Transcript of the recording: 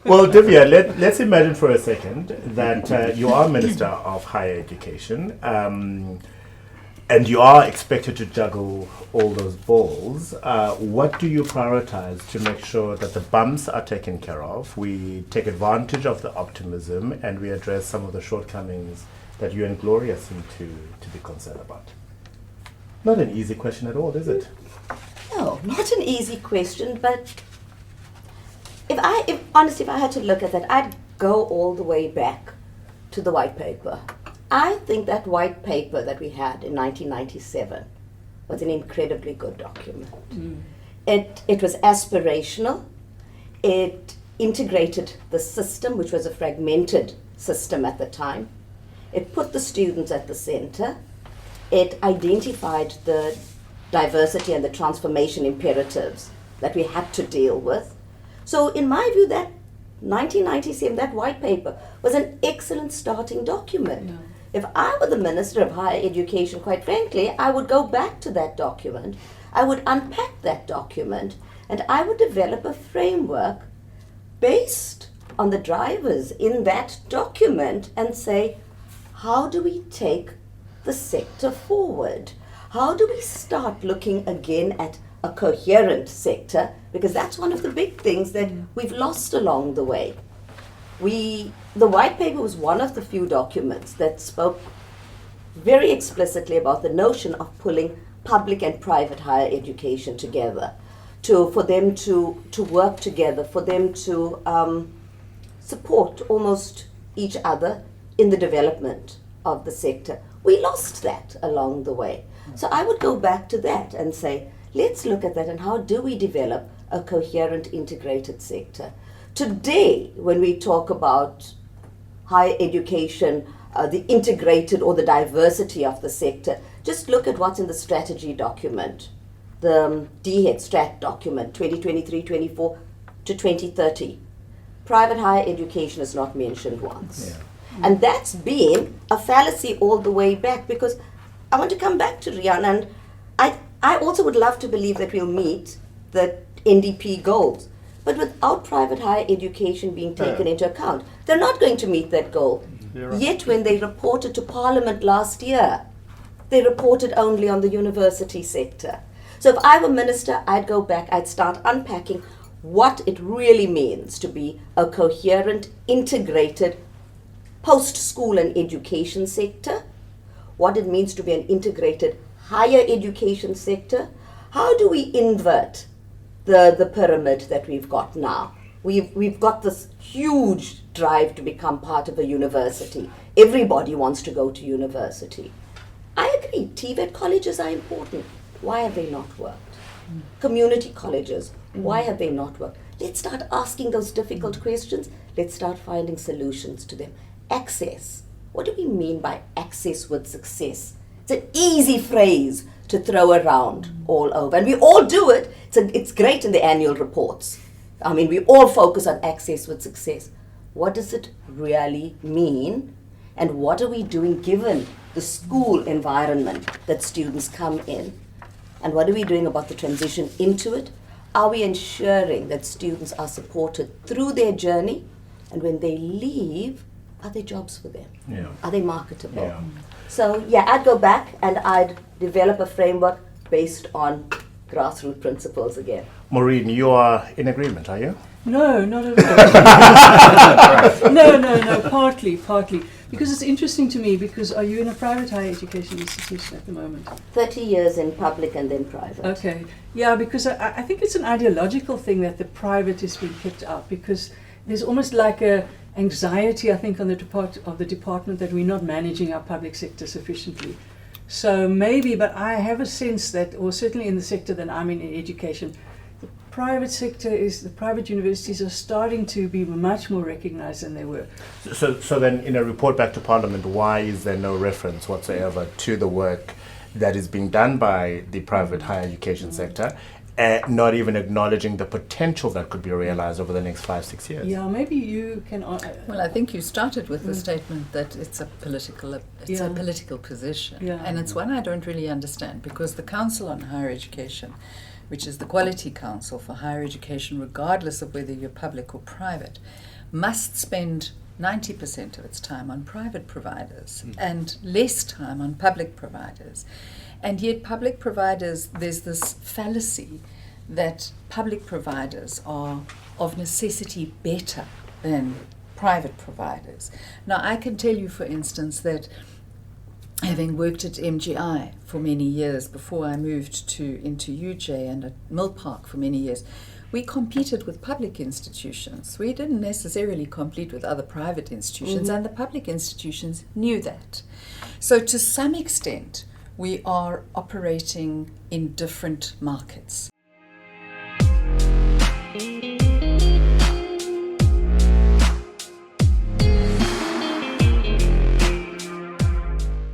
Well, Divya, let's imagine for a second that you are Minister of Higher Education, and you are expected to juggle all those balls. What do you prioritize to make sure that the bumps are taken care of, we take advantage of the optimism, and we address some of the shortcomings that you and Gloria seem to be concerned about? Not an easy question at all, is it? No, not an easy question, but if I had to look at that, I'd go all the way back to the white paper. I think that white paper that we had in 1997 was an incredibly good document. It was aspirational. It integrated the system, which was a fragmented system at the time. It put the students at the center. It identified the diversity and the transformation imperatives that we had to deal with. So in my view, that 1997, that white paper was an excellent starting document. Yeah. If I were the Minister of Higher Education, quite frankly, I would go back to that document, I would unpack that document, and I would develop a framework based on the drivers in that document and say, how do we take the sector forward? How do we start looking again at a coherent sector? Because that's one of the big things that we've lost along the way. The white paper was one of the few documents that spoke very explicitly about the notion of pulling public and private higher education together, for them to work together, for them to support almost each other in the development of the sector. We lost that along the way. So I would go back to that and say, let's look at that and how do we develop a coherent, integrated sector. Today, when we talk about higher education, the integrated or the diversity of the sector, just look at what's in the strategy document, the DHET strat document, 2023-24 to 2030. Private higher education is not mentioned once. Yeah. And that's been a fallacy all the way back, because I want to come back to Rian, and I also would love to believe that we'll meet the NDP goals. But without private higher education being taken into account, they're not going to meet that goal. Right. Yet when they reported to Parliament last year, they reported only on the university sector. So if I were Minister, I'd go back, I'd start unpacking what it really means to be a coherent, integrated post-school and education sector, what it means to be an integrated higher education sector. How do we invert the pyramid that we've got now? We've got this huge drive to become part of a university. Everybody wants to go to university. I agree, TVET colleges are important. Why have they not worked? Community colleges, why have they not worked? Let's start asking those difficult questions. Let's start finding solutions to them. Access. What do we mean by access with success? It's an easy phrase to throw around all over. And we all do it. It's great in the annual reports. I mean, we all focus on access with success. What does it really mean? And what are we doing given the school environment that students come in? And what are we doing about the transition into it? Are we ensuring that students are supported through their journey? And when they leave, are there jobs for them? Yeah. Are they marketable? Yeah. So yeah, I'd go back and I'd develop a framework based on grassroots principles again. Maureen, you are in agreement, are you? No, not at all. No, partly. Because it's interesting to me, because are you in a private higher education institution at the moment? 30 years in public and then private. Okay, yeah, because I think it's an ideological thing that the private is being kept out, because there's almost like a anxiety, I think, on the department that we're not managing our public sector sufficiently. So maybe, but I have a sense that, or certainly in the sector that I'm in education, the private universities are starting to be much more recognized than they were. So then in a report back to Parliament, why is there no reference whatsoever to the work that is being done by the private higher education sector? not even acknowledging the potential that could be realized over the next 5-6 years. Yeah, maybe you can. Well, I think you started with the statement that it's a political position, Yeah. and it's one I don't really understand, because the Council on Higher Education, which is the Quality Council for higher education, regardless of whether you're public or private, must spend 90% of its time on private providers and less time on public providers. And yet public providers, there's this fallacy that public providers are of necessity better than private providers. Now, I can tell you, for instance, that having worked at MGI for many years before I moved into UJ, and at Mill Park for many years, we competed with public institutions. We didn't necessarily compete with other private institutions, and the public institutions knew that. So to some extent, we are operating in different markets.